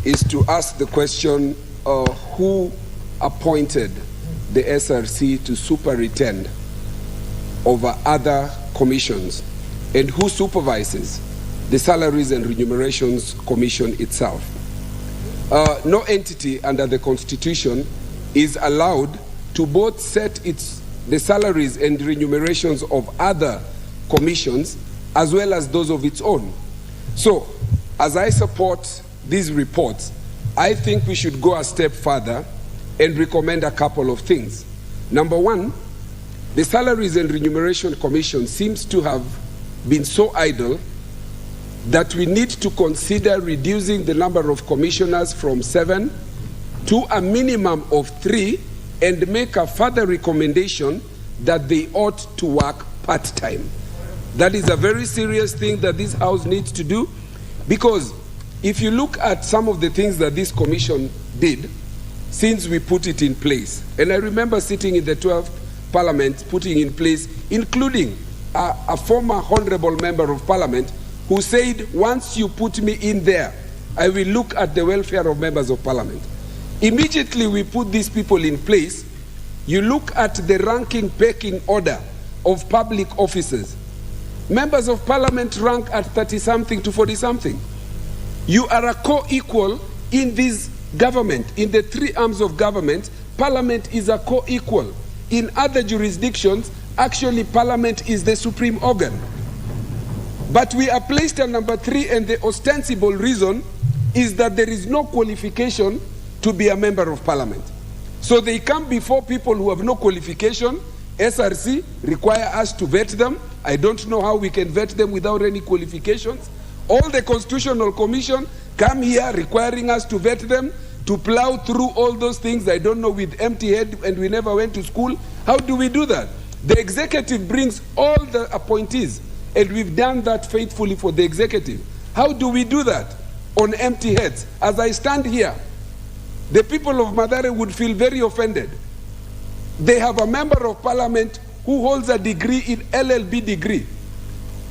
is to ask the question, who appointed the SRC to superintend over other commissions, and who supervises the Salaries and Remunerations Commission itself? No entity under the Constitution is allowed to both set the salaries and remunerations of other commissions as well as those of its own. So, as I support these reports, I think we should go a step further and recommend a couple of things. Number one, the Salaries and Remuneration Commission seems to have been so idle that we need to consider reducing the number of commissioners from 7 to a minimum of 3 and make a further recommendation that they ought to work part-time. That is a very serious thing that this House needs to do, because if you look at some of the things that this commission did since we put it in place, and I remember sitting in the 12th Parliament putting in place, including a former honorable member of Parliament who said, once you put me in there, I will look at the welfare of members of Parliament. Immediately we put these people in place. You look at the ranking pecking order of public officers. Members of Parliament rank at 30-something to 40-something. You are a co-equal in this government. In the 3 arms of government, Parliament is a co-equal. In other jurisdictions, actually Parliament is the supreme organ. But we are placed at number 3, and the ostensible reason is that there is no qualification to be a member of Parliament. So they come before people who have no qualification. SRC require us to vet them. I don't know how we can vet them without any qualifications. All the Constitutional Commission come here requiring us to vet them, to plow through all those things, I don't know, with empty head, and we never went to school. How do we do that? The executive brings all the appointees, and we've done that faithfully for the executive. How do we do that on empty heads? As I stand here, the people of Mathare would feel very offended. They have a member of Parliament who holds a degree in LLB degree,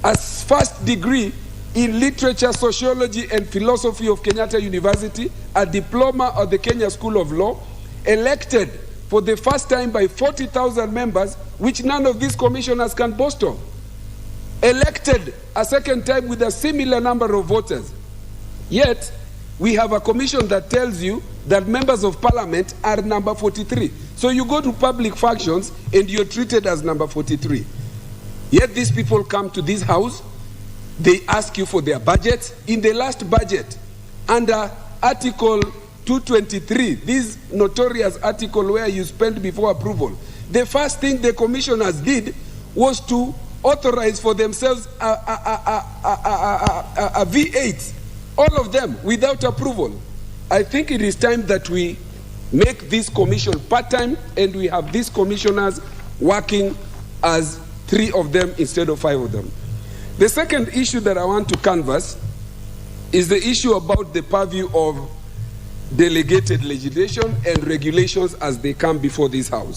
a first degree in literature, sociology, and philosophy of Kenyatta University, a diploma of the Kenya School of Law, elected for the first time by 40,000 members, which none of these commissioners can boast of. Elected a second time with a similar number of voters. Yet, we have a commission that tells you that members of Parliament are number 43. So you go to public functions and you're treated as number 43. Yet these people come to this House, they ask you for their budget. In the last budget, under Article 223, this notorious article where you spend before approval, the first thing the commissioners did was to authorize for themselves a V8, all of them without approval. I think it is time that we make this commission part-time, and we have these commissioners working as 3 of them instead of 5 of them. The second issue that I want to canvass is the issue about the purview of delegated legislation and regulations as they come before this House.